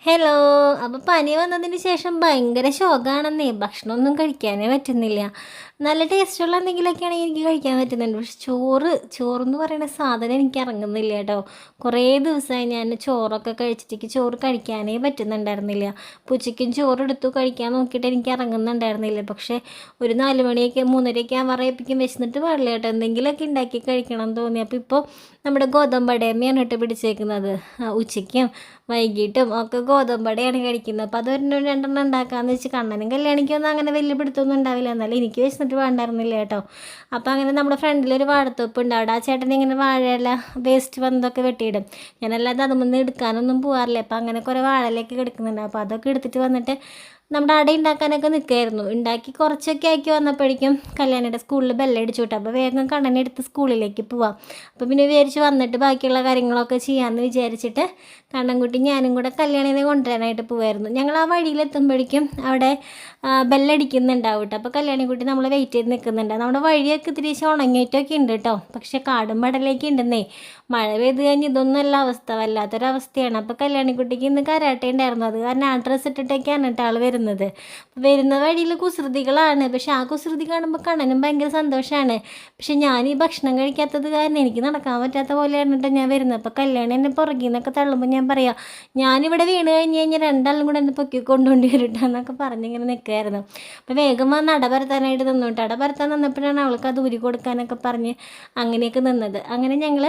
Hello. അപ്പോൾ പനി വന്നതിന് ശേഷം ഭയങ്കര ശോകാണെന്നേ. ഭക്ഷണമൊന്നും കഴിക്കാനേ പറ്റുന്നില്ല. നല്ല ടേസ്റ്റുള്ള എന്തെങ്കിലുമൊക്കെയാണെങ്കിൽ എനിക്ക് കഴിക്കാൻ പറ്റുന്നുണ്ട്. പക്ഷെ ചോറെന്ന് പറയുന്ന സാധനം എനിക്ക് ഇറങ്ങുന്നില്ല കേട്ടോ. കുറേ ദിവസമായി ഞാൻ ചോറൊക്കെ കഴിച്ചിട്ട് എനിക്ക് ചോറ് കഴിക്കാനേ പറ്റുന്നുണ്ടായിരുന്നില്ല. അപ്പോൾ ഉച്ചയ്ക്കും ചോറെടുത്തു കഴിക്കാൻ നോക്കിയിട്ട് എനിക്ക് ഇറങ്ങുന്നുണ്ടായിരുന്നില്ല. പക്ഷേ ഒരു 4 മണിയൊക്കെ 3:30ഒക്കെ ആവാറായപ്പോഴേക്കും വിശന്നിട്ട് പാടില്ല കേട്ടോ. എന്തെങ്കിലുമൊക്കെ ഉണ്ടാക്കി കഴിക്കണം എന്ന് തോന്നി. അപ്പോൾ ഇപ്പോൾ നമ്മുടെ ഗോതമ്പടയമ്മയാണ് കേട്ടോ പിടിച്ചേക്കുന്നത്. ഉച്ചയ്ക്കും വൈകിട്ടും ഒക്കെ ഗോതമ്പടയാണ് കഴിക്കുന്നത്. അപ്പോൾ അതൊരെണ്ണം രണ്ടെണ്ണം ഉണ്ടാക്കാമെന്ന് വെച്ച് കണ്ണനും കല്യാണിക്കൊന്നും അങ്ങനെ വലിയ പിടുത്തമൊന്നും ഉണ്ടാവില്ല. എന്നാലും എനിക്ക് വിശന്നിട്ട് വേണ്ടായിരുന്നില്ല കേട്ടോ. അപ്പോൾ അങ്ങനെ നമ്മുടെ ഫ്രണ്ടിലൊരു വാഴത്തോപ്പ് ഉണ്ട്. അവിടെ ആ ചേട്ടൻ ഇങ്ങനെ വാഴയില വേസ്റ്റ് വന്നതൊക്കെ വെട്ടിയിടും. ഞാനല്ലാതെ അതുമൊന്നും എടുക്കാനൊന്നും പോകാറില്ല. അപ്പോൾ അങ്ങനെ കുറേ വാഴയിലൊക്കെ കിടക്കുന്നുണ്ട്. അപ്പോൾ അതൊക്കെ എടുത്തിട്ട് വന്നിട്ട് നമ്മുടെ അട ഉണ്ടാക്കാനൊക്കെ നിൽക്കുമായിരുന്നു. ഉണ്ടാക്കി കുറച്ചൊക്കെ ആക്കി വന്നപ്പോഴേക്കും കല്യാണിയുടെ സ്കൂളിൽ ബെല്ലടിച്ചു വിട്ടു. അപ്പോൾ വേഗം കണ്ണനെടുത്ത് സ്കൂളിലേക്ക് പോവാം. അപ്പോൾ പിന്നെ വിചാരിച്ച് വന്നിട്ട് ബാക്കിയുള്ള കാര്യങ്ങളൊക്കെ ചെയ്യാമെന്ന് വിചാരിച്ചിട്ട് കണ്ണൻകുട്ടി ഞാനും കൂടെ കല്യാണിനെ കൊണ്ടുവരാനായിട്ട് പോവായിരുന്നു. ഞങ്ങൾ ആ വഴിയിലെത്തുമ്പോഴേക്കും അവിടെ ബെല്ലടിക്കുന്നുണ്ടാവും കേട്ടോ. അപ്പോൾ കല്യാണിക്കുട്ടി നമ്മൾ വെയിറ്റ് ചെയ്ത് നിൽക്കുന്നുണ്ട്. നമ്മുടെ വഴിയൊക്കെ ഇത്തിരി ഉണങ്ങിയിട്ടൊക്കെ ഉണ്ട് കേട്ടോ. പക്ഷേ കാടും പടലേക്ക് ഉണ്ടെന്നേ. മഴ പെയ്ത് കഴിഞ്ഞ് ഇതൊന്നും അല്ല അവസ്ഥ, വല്ലാത്തൊരവസ്ഥയാണ്. അപ്പോൾ കല്യാണിക്കുട്ടിക്ക് ഇന്ന് കരാട്ടെ ഉണ്ടായിരുന്നു. അത് കാരണം ആ ഡ്രസ്സ് ഇട്ടിട്ടൊക്കെയാണ് കേട്ടോ ആൾ വരുന്നത്. വരുന്ന വഴിയിൽ കുസൃതികളാണ്. പക്ഷെ ആ കുസൃതി കാണുമ്പോൾ കണ്ണനും ഭയങ്കര സന്തോഷമാണ്. പക്ഷെ ഞാൻ ഈ ഭക്ഷണം കഴിക്കാത്തത് കാരണം എനിക്ക് നടക്കാൻ പറ്റാത്ത പോലെയാണ് കേട്ടോ ഞാൻ വരുന്നത്. അപ്പോൾ കല്യാണം എന്നെ പുറകിൽ നിന്നൊക്കെ തള്ളുമ്പോൾ ഞാൻ പറയാം, ഞാനിവിടെ വീണ് കഴിഞ്ഞ് രണ്ടാളും കൂടെ എന്നെ പൊക്കി കൊണ്ടുകൊണ്ട് വരട്ടെ എന്നൊക്കെ പറഞ്ഞിങ്ങനെ നിൽക്കുമായിരുന്നു. അപ്പോൾ വേഗം വന്ന് അട പരത്താനായിട്ട് നിന്നു കേട്ടോ. അട പരത്താൻ നിന്നപ്പോഴാണ് അവൾക്ക് അത് ഊരി കൊടുക്കാനൊക്കെ പറഞ്ഞ് അങ്ങനെയൊക്കെ നിന്നത്. അങ്ങനെ ഞങ്ങൾ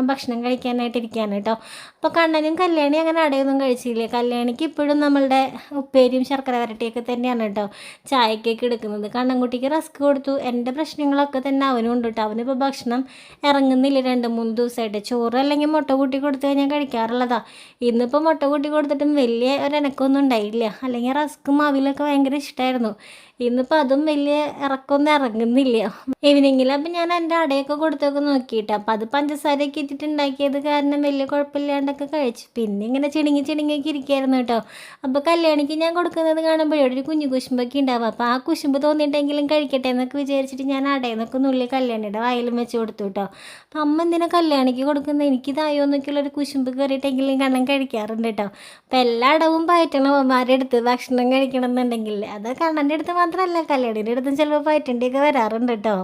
ഭക്ഷണം കഴിക്കാനായിട്ട് ഇരിക്കുകയാണ് കേട്ടോ. അപ്പോൾ കണ്ണനും കല്യാണി അങ്ങനെ അടയൊന്നും കഴിച്ചില്ലേ. കല്യാണിക്ക് ഇപ്പോഴും നമ്മളുടെ ഉപ്പേരിയും ശർക്കര വരട്ടിയൊക്കെ തന്നെയാണ് കേട്ടോ ചായക്കൊക്കെ എടുക്കുന്നത്. കണ്ണൻകുട്ടിക്ക് റസ്ക് കൊടുത്തു. എൻ്റെ പ്രശ്നങ്ങളൊക്കെ തന്നെ അവനും ഉണ്ട് കേട്ടോ. അവനിപ്പോൾ ഭക്ഷണം ഇറങ്ങുന്നില്ല 2-3 ദിവസമായിട്ട്. ചോറ് അല്ലെങ്കിൽ മുട്ട കൂട്ടി കൊടുത്തു കഴിഞ്ഞാൽ കഴിക്കാറുള്ളതാണ്. ഇന്നിപ്പോൾ മുട്ട കൂട്ടി കൊടുത്തിട്ടും വലിയ ഒരനക്കമൊന്നും ഉണ്ടായില്ല. അല്ലെങ്കിൽ റസ്ക്കും മാവിലൊക്കെ ഭയങ്കര ഇഷ്ടമായിരുന്നു. ഇന്നിപ്പോൾ അതും വലിയ ഇറക്കമൊന്നും ഇറങ്ങുന്നില്ല ഈവനിങ്ങിൽ. അപ്പം ഞാൻ എൻ്റെ അടയൊക്കെ കൊടുത്തൊക്കെ നോക്കിയിട്ട് അപ്പോൾ അത് പഞ്ചസാരയൊക്കെ ഇട്ടിട്ട് ഉണ്ടാക്കിയത് കാരണം വലിയ കുഴപ്പമില്ലാണ്ടൊക്കെ കഴിച്ചു. പിന്നെ ഇങ്ങനെ ചിണുങ്ങിയൊക്കെ ഇരിക്കുകയായിരുന്നു കേട്ടോ. അപ്പോൾ കല്യാണിക്ക് ഞാൻ കൊടുക്കുന്നത് കാണുമ്പോഴേ ഒരു കുഞ്ഞു കുശുമ്പൊക്കെ ഉണ്ടാവും. അപ്പോൾ ആ കുശുമ്പ് തോന്നിയിട്ടെങ്കിലും കഴിക്കട്ടെ എന്നൊക്കെ വിചാരിച്ചിട്ട് ഞാൻ അടയെന്നൊക്കെ നുള്ളി കല്യാണിയുടെ വായിലും വെച്ച് കൊടുത്തു കേട്ടോ. അപ്പം അമ്മ എന്തിനാ കല്യാണിക്ക് കൊടുക്കുന്നത്, എനിക്കിതായോ എന്നൊക്കെയുള്ളൊരു കുശുമ്പ് കയറിയിട്ടെങ്കിലും കണ്ണം കഴിക്കാറുണ്ട് കേട്ടോ. അപ്പം എല്ലാ അടവും പയറ്റണവന്മാരുടെ അടുത്ത് ഭക്ഷണം കഴിക്കണം എന്നുണ്ടെങ്കിൽ അത് കണ്ണൻ്റെ അടുത്ത് മാത്രമല്ല കല്യാണിയുടെ അടുത്തും ചിലപ്പോൾ പയറ്റേണ്ടിയൊക്കെ വരാറുണ്ട് കേട്ടോ.